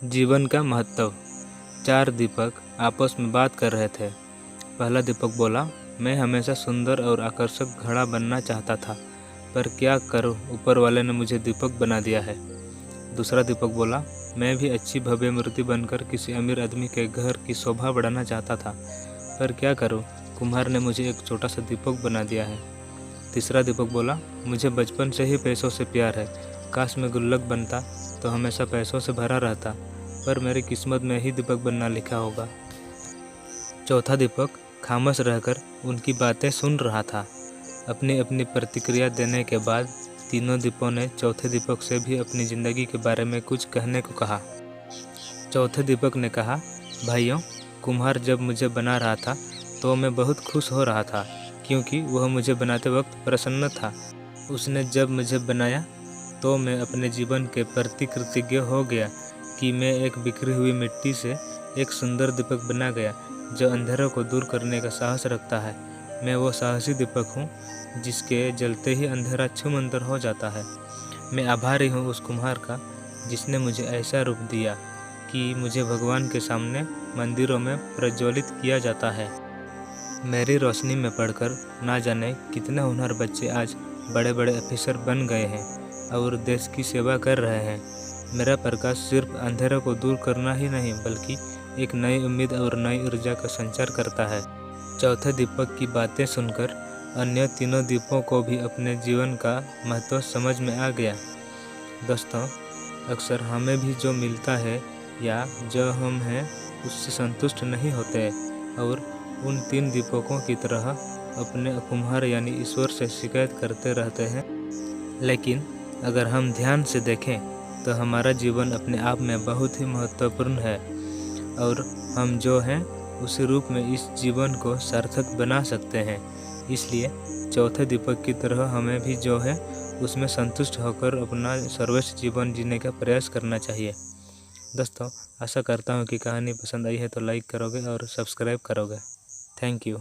जीवन का महत्व। 4 दीपक आपस में बात कर रहे थे। पहला दीपक बोला, मैं हमेशा सुंदर और आकर्षक घड़ा बनना चाहता था, पर क्या करूं, ऊपर वाले ने मुझे दीपक बना दिया है। दूसरा दीपक बोला, मैं भी अच्छी भव्य मूर्ति बनकर किसी अमीर आदमी के घर की शोभा बढ़ाना चाहता था, पर क्या करूं, कुम्हार ने मुझे एक छोटा सा दीपक बना दिया है। तीसरा दीपक बोला, मुझे बचपन से ही पैसों से प्यार है, काश मैं गुल्लक बनता तो हमेशा पैसों से भरा रहता, पर मेरी किस्मत में ही दीपक बनना लिखा होगा। चौथा दीपक खामोश रहकर उनकी बातें सुन रहा था। अपनी अपनी प्रतिक्रिया देने के बाद तीनों दीपों ने चौथे दीपक से भी अपनी ज़िंदगी के बारे में कुछ कहने को कहा। चौथे दीपक ने कहा, भाइयों, कुम्हार जब मुझे बना रहा था तो मैं बहुत खुश हो रहा था, क्योंकि वह मुझे बनाते वक्त प्रसन्न था। उसने जब मुझे बनाया तो मैं अपने जीवन के प्रति कृतज्ञ हो गया कि मैं एक बिखरी हुई मिट्टी से एक सुंदर दीपक बना गया जो अंधेरों को दूर करने का साहस रखता है। मैं वो साहसी दीपक हूँ जिसके जलते ही अंधेरा छूमंतर हो जाता है। मैं आभारी हूँ उस कुम्हार का जिसने मुझे ऐसा रूप दिया कि मुझे भगवान के सामने मंदिरों में प्रज्वलित किया जाता है। मेरी रोशनी में पढ़कर ना जाने कितने होनहार बच्चे आज बड़े बड़े अफसर बन गए हैं और देश की सेवा कर रहे हैं। मेरा प्रकाश सिर्फ अंधेरे को दूर करना ही नहीं, बल्कि एक नई उम्मीद और नई ऊर्जा का संचार करता है। चौथे दीपक की बातें सुनकर अन्य तीनों दीपों को भी अपने जीवन का महत्व समझ में आ गया। दोस्तों, अक्सर हमें भी जो मिलता है या जो हम हैं उससे संतुष्ट नहीं होते और उन 3 दीपकों की तरह अपने कुम्हार यानी ईश्वर से शिकायत करते रहते हैं। लेकिन अगर हम ध्यान से देखें तो हमारा जीवन अपने आप में बहुत ही महत्वपूर्ण है और हम जो हैं उसी रूप में इस जीवन को सार्थक बना सकते हैं। इसलिए चौथे दीपक की तरह हमें भी जो है उसमें संतुष्ट होकर अपना सर्वश्रेष्ठ जीवन जीने का प्रयास करना चाहिए। दोस्तों, आशा करता हूँ कि कहानी पसंद आई है तो लाइक करोगे और सब्सक्राइब करोगे। Thank you.